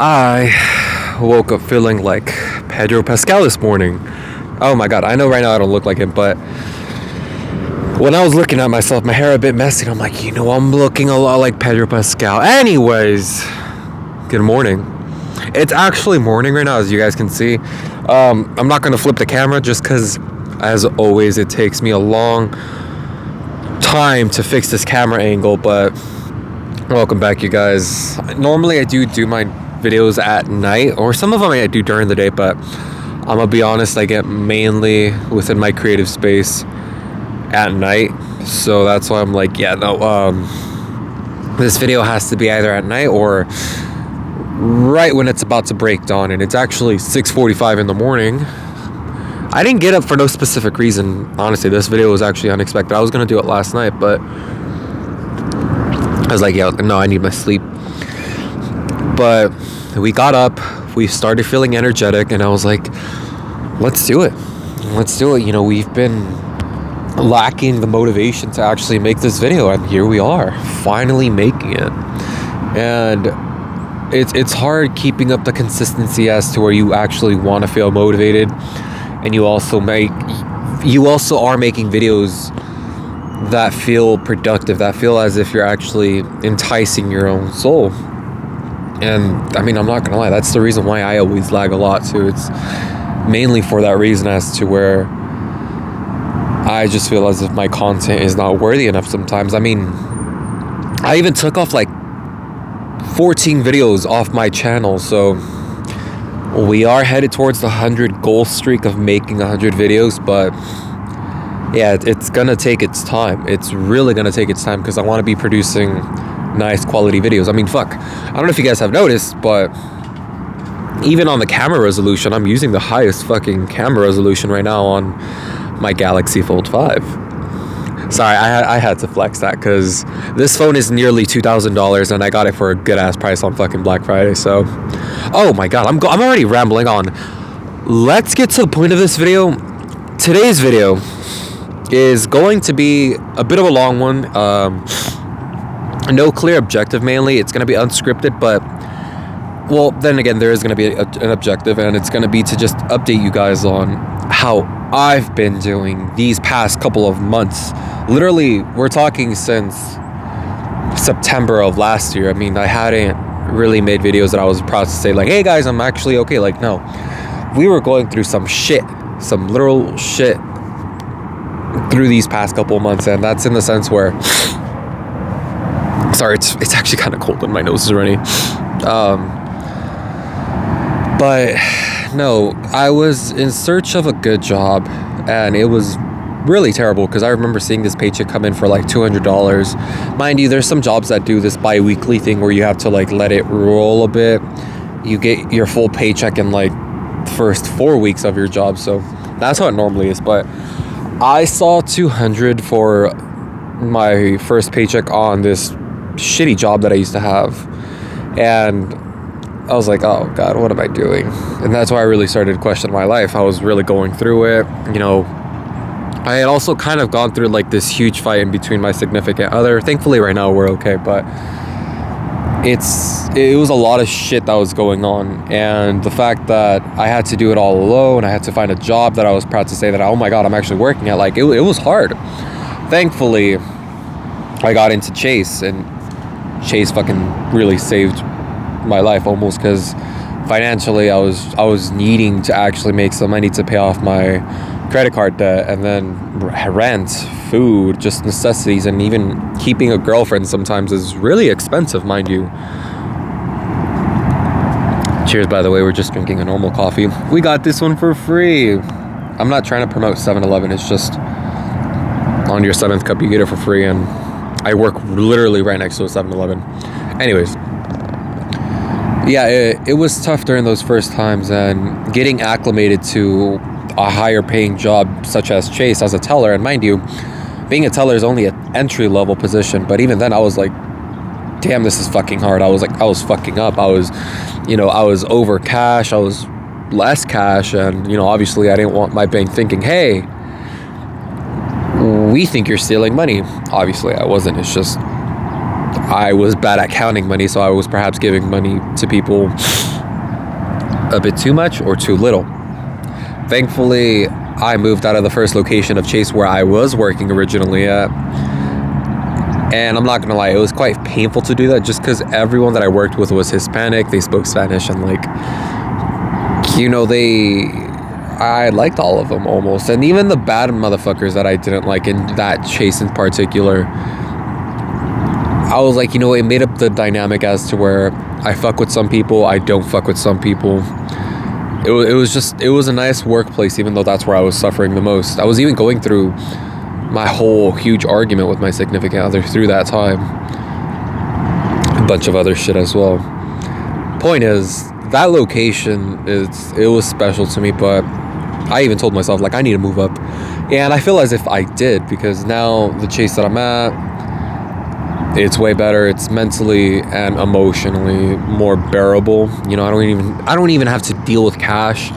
I woke up feeling like Pedro Pascal this morning. Oh my god, I know right now I don't look like him, but when I was looking at myself, my hair a bit messy, and I'm like, I'm looking a lot like Pedro Pascal. Anyways, good morning. It's actually morning right now, as you guys can see. I'm not going to flip the camera just because, as always, it takes me a long time to fix this camera angle, but welcome back, you guys. Normally, I do my videos at night, or some of them I do during the day, but I'm gonna be honest, I get mainly within my creative space at night, so that's why I'm like, this video has to be either at night or right when it's about to break dawn, and it's actually 6:45 in the morning. I didn't get up for no specific reason. Honestly, this video was actually unexpected. I was gonna do it last night, but I was like, I need my sleep. But we got up, we started feeling energetic, and I was like, let's do it. We've been lacking the motivation to actually make this video, and here we are, finally making it. And it's hard keeping up the consistency as to where you actually want to feel motivated, and you also are making videos that feel productive, that feel as if you're actually enticing your own soul. And I mean, I'm not gonna lie, that's the reason why I always lag a lot too. It's mainly for that reason, as to where I just feel as if my content is not worthy enough sometimes. I mean, I even took off like 14 videos off my channel, so we are headed towards the 100 goal streak of making 100 videos, but yeah, it's gonna take its time. It's really gonna take its time, because I want to be producing nice quality videos. I mean, fuck, I don't know if you guys have noticed, but even on the camera resolution, I'm using the highest fucking camera resolution right now on my Galaxy Fold 5. Sorry, I had to flex that, because this phone is nearly $2,000, and I got it for a good ass price on fucking Black Friday. So, oh my god, I'm already rambling on. Let's get to the point of this video. Today's video is going to be a bit of a long one. No clear objective, mainly. It's going to be unscripted, but, well, then again, there is going to be an objective, and it's going to be to just update you guys on how I've been doing these past couple of months. Literally, we're talking since September of last year. I mean, I hadn't really made videos that I was proud to say, like, hey guys, I'm actually okay. Like, no. We were going through some literal shit through these past couple of months, and that's in the sense where, sorry, it's actually kind of cold and my nose is running. But no, I was in search of a good job, and it was really terrible, because I remember seeing this paycheck come in for like $200. Mind you, there's some jobs that do this bi-weekly thing where you have to like let it roll a bit. You get your full paycheck in like the first 4 weeks of your job, so that's how it normally is. But I saw $200 for my first paycheck on this shitty job that I used to have, and I was like, oh god, what am I doing? And that's why I really started to question my life. I was really going through it. I had also kind of gone through like this huge fight in between my significant other. Thankfully right now we're okay, but it was a lot of shit that was going on, and the fact that I had to do it all alone, I had to find a job that I was proud to say that, oh my god, I'm actually working at. Like, it was hard. Thankfully I got into Chase, and Chase fucking really saved my life almost, because financially I was needing to actually make some money to pay off my credit card debt, and then rent, food, just necessities, and even keeping a girlfriend sometimes is really expensive, mind you. Cheers, by the way, we're just drinking a normal coffee. We got this one for free. I'm not trying to promote 7-Eleven, it's just on your 7th cup you get it for free, and I work literally right next to a 7-Eleven. Anyways, yeah, it was tough during those first times, and getting acclimated to a higher paying job such as Chase as a teller. And mind you, being a teller is only an entry level position, but even then I was like, damn, this is fucking hard. I was fucking up. I was over cash, I was less cash, and obviously I didn't want my bank thinking, hey, we think you're stealing money. Obviously I wasn't. It's just I was bad at counting money, so I was perhaps giving money to people a bit too much or too little. Thankfully, I moved out of the first location of Chase where I was working originally at. And I'm not gonna lie, it was quite painful to do that just because everyone that I worked with was Hispanic. They spoke Spanish, and like, I liked all of them almost. And even the bad motherfuckers that I didn't like in that Chase in particular, I was like, it made up the dynamic as to where I fuck with some people, I don't fuck with some people. It was a nice workplace, even though that's where I was suffering the most. I was even going through my whole huge argument with my significant other through that time. A bunch of other shit as well. Point is, that location, it was special to me, but I even told myself, like, I need to move up. And I feel as if I did, because now the Chase that I'm at, it's way better. It's mentally and emotionally more bearable. I don't even have to deal with cash.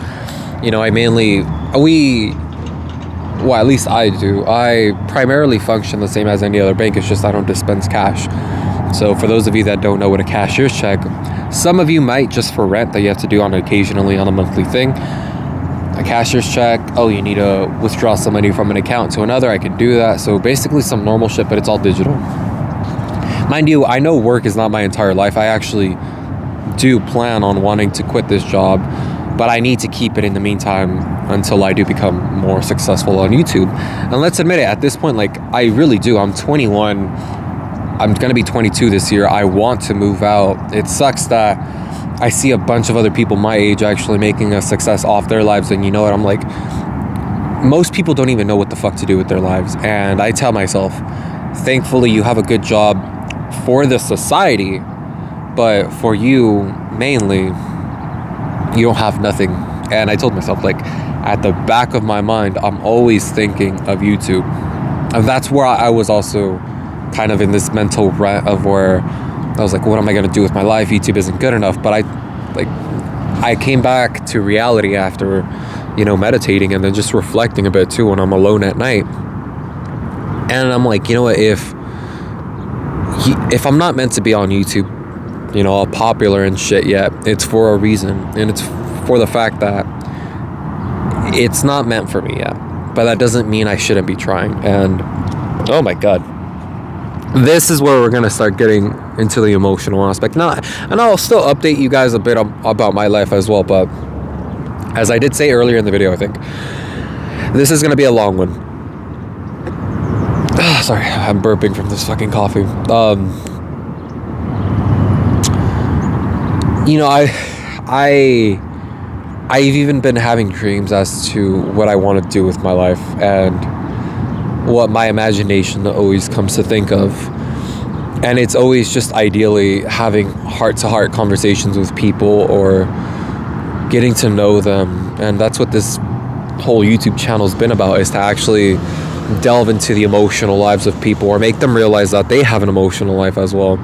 At least I do. I primarily function the same as any other bank. It's just I don't dispense cash. So for those of you that don't know what a cashier's check, some of you might just for rent that you have to do occasionally on a monthly thing. A cashier's check, you need to withdraw some money from an account to another, I can do that. So basically some normal shit, but it's all digital. Mind you, I know work is not my entire life. I actually do plan on wanting to quit this job, but I need to keep it in the meantime until I do become more successful on YouTube. And let's admit it, at this point, like, I really do. I'm 21. I'm going to be 22 this year. I want to move out. It sucks that I see a bunch of other people my age actually making a success off their lives. And you know what? I'm like, most people don't even know what the fuck to do with their lives. And I tell myself, thankfully, you have a good job for the society, but for you, mainly, you don't have nothing. And I told myself, like, at the back of my mind, I'm always thinking of YouTube. And that's where I was also kind of in this mental rut of where I was like, what am I going to do with my life? YouTube isn't good enough. But I came back to reality after, meditating and then just reflecting a bit too when I'm alone at night. And I'm like, you know what, if I'm not meant to be on YouTube, all popular and shit yet, it's for a reason. And it's for the fact that it's not meant for me yet. But that doesn't mean I shouldn't be trying. And oh my God, this is where we're going to start getting into the emotional aspect. And I'll still update you guys a bit about my life as well. But as I did say earlier in the video, I think this is going to be a long one. Sorry, I'm burping from this fucking coffee. I've even been having dreams as to what I want to do with my life and what my imagination always comes to think of. And it's always just ideally having heart-to-heart conversations with people or getting to know them. And that's what this whole YouTube channel's been about, is to actually delve into the emotional lives of people or make them realize that they have an emotional life as well.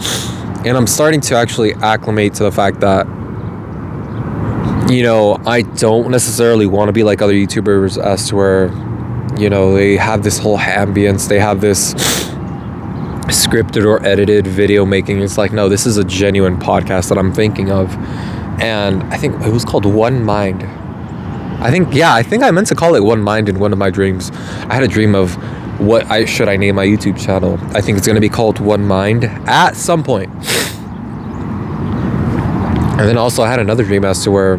And I'm starting to actually acclimate to the fact that, I don't necessarily want to be like other YouTubers as to where, they have this whole ambience, they have this scripted or edited video making. It's like, no, this is a genuine podcast that I'm thinking of. And I think it was called One Mind. I think I meant to call it One Mind in one of my dreams. I had a dream of what should I name my YouTube channel. I think it's going to be called One Mind at some point. And then also I had another dream as to where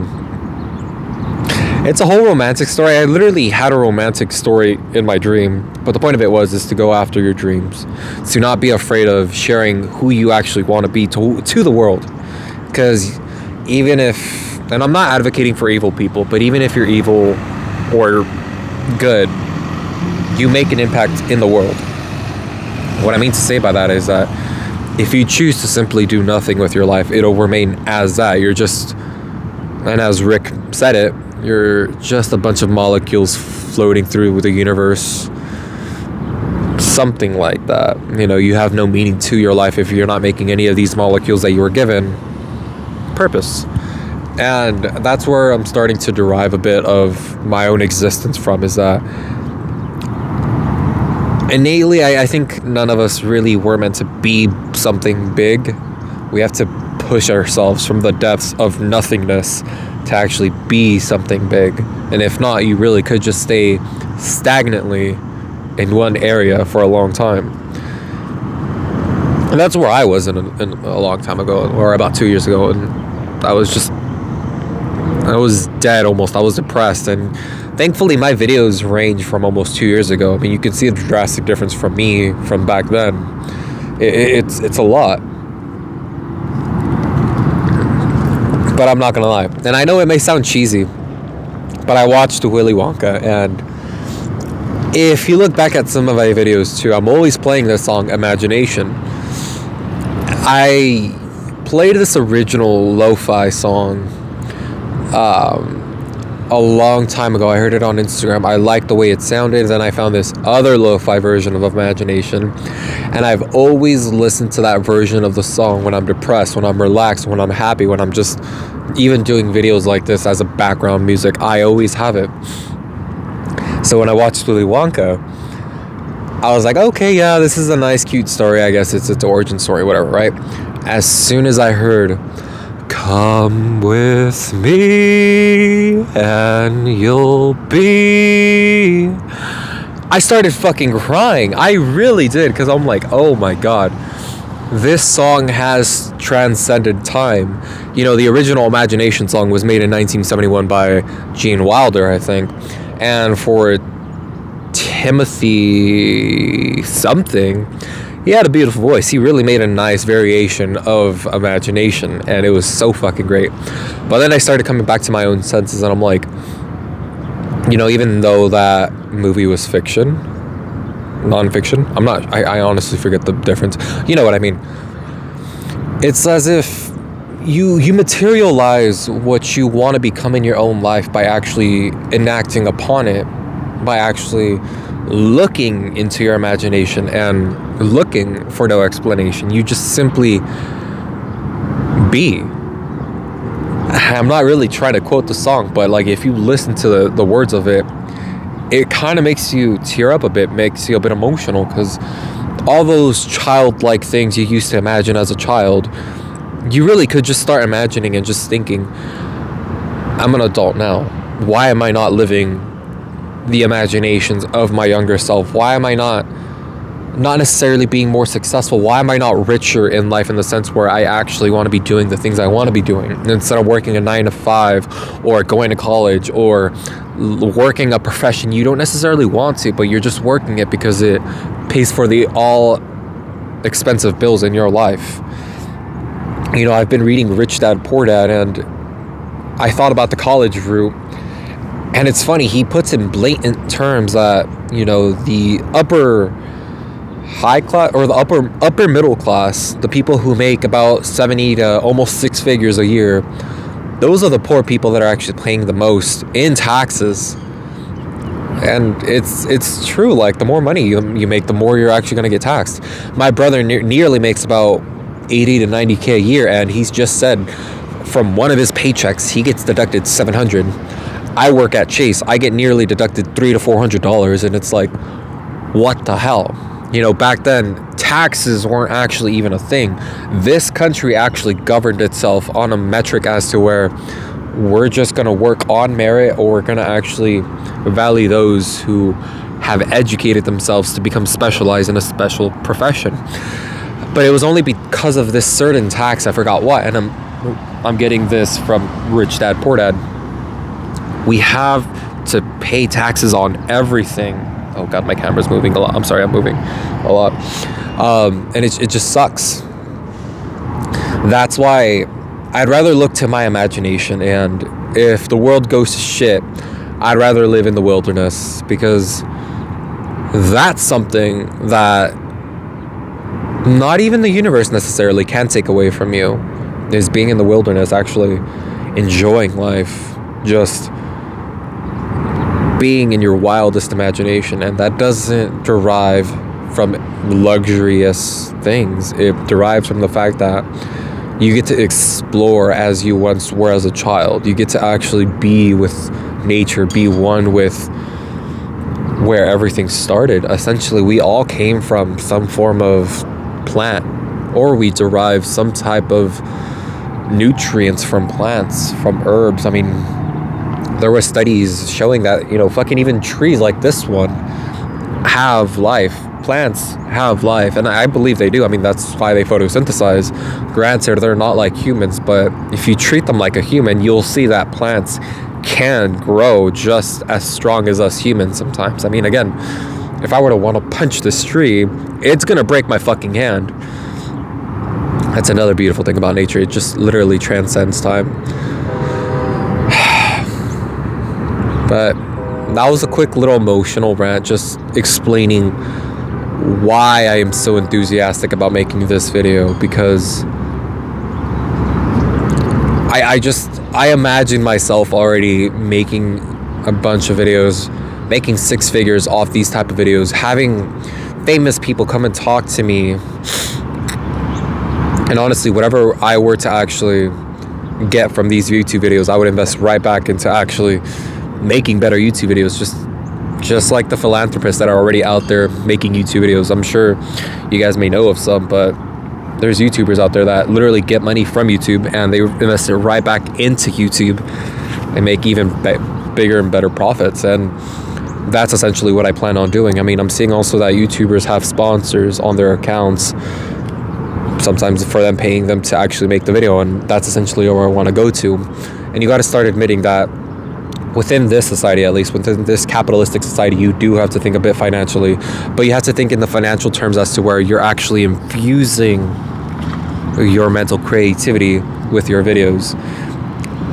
it's a whole romantic story. I literally had a romantic story in my dream, but the point of it is to go after your dreams, to not be afraid of sharing who you actually want to be to the world. Because even if, and I'm not advocating for evil people, but even if you're evil or good, you make an impact in the world. What I mean to say by that is that if you choose to simply do nothing with your life, it'll remain as that. You're just, and as Rick said it, you're just a bunch of molecules floating through the universe. Something like that. You have no meaning to your life if you're not making any of these molecules that you were given purpose. And that's where I'm starting to derive a bit of my own existence from, is that innately, I think none of us really were meant to be something big. We have to push ourselves from the depths of nothingness to actually be something big. And if not, you really could just stay stagnantly in one area for a long time. And that's where I was in a long time ago, or about 2 years ago, and I was dead almost. I was depressed, and thankfully my videos range from almost 2 years ago. I mean, you can see the drastic difference from me from back then. It's a lot. But I'm not gonna lie. And I know it may sound cheesy, but I watched Willy Wonka, and if you look back at some of my videos too, I'm always playing this song, Imagination. I played this original lo-fi song a long time ago. I heard it on Instagram. I liked the way it sounded. Then I found this other lo-fi version of Imagination, and I've always listened to that version of the song when I'm depressed, when I'm relaxed, when I'm happy, when I'm just even doing videos like this as a background music. I always have it. So when I watched Willy Wonka, I was like, okay, yeah, this is a nice, cute story. I guess it's its origin story, whatever, right? As soon as I heard, come with me and you'll be, I started fucking crying. I really did, because I'm like, oh my God, this song has transcended time. You know, the original Imagination song was made in 1971 by Gene Wilder, I think. And for Timothy something, he had a beautiful voice. He really made a nice variation of Imagination, and it was so fucking great. But then I started coming back to my own senses, and I'm like, you know, even though that movie was fiction, non-fiction, I honestly forget the difference. You know what I mean? It's as if you materialize what you want to become in your own life by actually enacting upon it, by actually looking into your imagination and looking for no explanation. You just simply be. I'm not really trying to quote the song, but like if you listen to the words of it, it kind of makes you tear up a bit, makes you a bit emotional, because all those childlike things you used to imagine as a child, you really could just start imagining and just thinking, I'm an adult now. Why am I not living the imaginations of my younger self? Why am I not necessarily being more successful? Why am I not richer in life, in the sense where I actually want to be doing the things I want to be doing, instead of working a 9 to 5 or going to college or working a profession you don't necessarily want to, but you're just working it because it pays for the all expensive bills in your life. You know, I've been reading Rich Dad Poor Dad, and I thought about the college route. And it's funny, he puts in blatant terms that, you know, the upper high class or the upper middle class, the people who make about 70 to almost 6 figures a year, those are the poor people that are actually paying the most in taxes. And it's true. Like, the more money you make, the more you're actually going to get taxed. My brother nearly makes about 80 to 90K a year, and he's just said from one of his paychecks, he gets deducted $700. I work at Chase. I get nearly deducted $300 to $400, and it's like, what the hell? You know, back then, taxes weren't actually even a thing. This country actually governed itself on a metric as to where we're just going to work on merit, or we're going to actually value those who have educated themselves to become specialized in a special profession. But it was only because of this certain tax, I forgot what, and I'm getting this from Rich Dad Poor Dad. We have to pay taxes on everything. Oh God, my camera's moving a lot. I'm sorry, I'm moving a lot. And it just sucks. That's why I'd rather look to my imagination, and if the world goes to shit, I'd rather live in the wilderness, because that's something that not even the universe necessarily can take away from you, is being in the wilderness, actually enjoying life, just being in your wildest imagination. And that doesn't derive from luxurious things. It derives from the fact that you get to explore as you once were as a child. You get to actually be with nature, be one with where everything started. Essentially, we all came from some form of plant, or we derive some type of nutrients from plants, from herbs. I mean, there were studies showing that, fucking even trees like this one have life. Plants have life, and I believe they do. I mean, that's why they photosynthesize. Granted, they're not like humans, but if you treat them like a human, you'll see that plants can grow just as strong as us humans sometimes. I mean, again, if I were to want to punch this tree, it's gonna break my fucking hand. That's another beautiful thing about nature. It just literally transcends time. But that was a quick little emotional rant, just explaining why I am so enthusiastic about making this video, because I imagine myself already making a bunch of videos, making six figures off these type of videos, having famous people come and talk to me. And honestly, whatever I were to actually get from these YouTube videos, I would invest right back into actually making better YouTube videos, just like the philanthropists that are already out there making YouTube videos. I'm sure you guys may know of some, but there's YouTubers out there that literally get money from YouTube and they invest it right back into YouTube and make even bigger and better profits. And that's essentially what I plan on doing. I mean, I'm seeing also that YouTubers have sponsors on their accounts, sometimes for them paying them to actually make the video, and that's essentially where I want to go to. And you got to start admitting that within this society, at least within this capitalistic society, you do have to think a bit financially, but you have to think in the financial terms as to where you're actually infusing your mental creativity with your videos.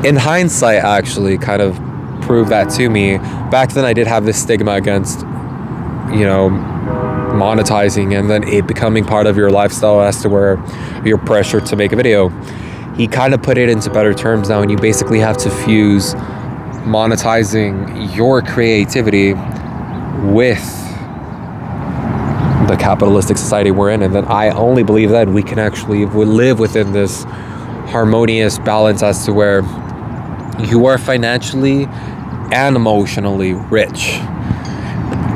In hindsight, actually kind of proved that to me. Back then I did have this stigma against, monetizing and then it becoming part of your lifestyle as to where you're pressured to make a video. He kind of put it into better terms now, and you basically have to fuse monetizing your creativity with the capitalistic society we're in, and then I only believe that we can actually live within this harmonious balance as to where you are financially and emotionally rich.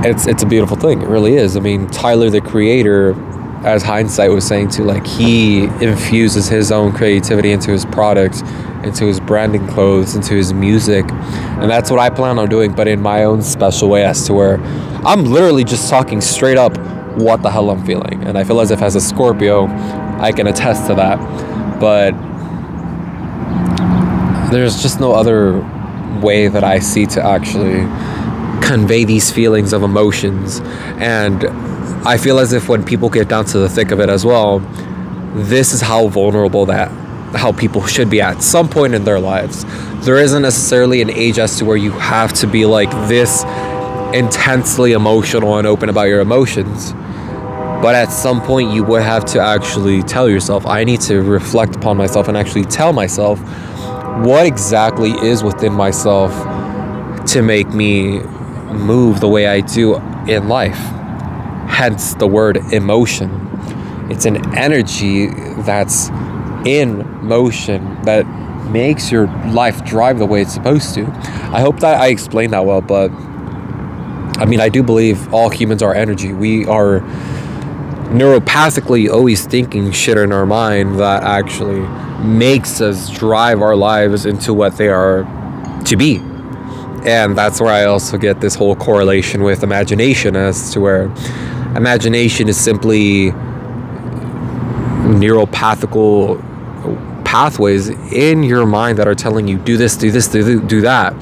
It's a beautiful thing. It really is. I mean, Tyler, the creator, as hindsight was saying too, like, he infuses his own creativity into his product, into his branding clothes, into his music, and that's what I plan on doing, but in my own special way, as to where I'm literally just talking straight up what the hell I'm feeling. And I feel as if, as a Scorpio, I can attest to that, but there's just no other way that I see to actually convey these feelings of emotions. And I feel as if when people get down to the thick of it as well, this is how vulnerable how people should be at some point in their lives. There isn't necessarily an age as to where you have to be like this intensely emotional and open about your emotions, but at some point you would have to actually tell yourself, I need to reflect upon myself and actually tell myself what exactly is within myself to make me move the way I do in life. Hence the word emotion. It's an energy that's in motion that makes your life drive the way it's supposed to. I hope that I explained that well, but I mean, I do believe all humans are energy. We are neuropathically always thinking shit in our mind that actually makes us drive our lives into what they are to be. And that's where I also get this whole correlation with imagination, as to where imagination is simply neuropathical pathways in your mind that are telling you do this, do this, do that.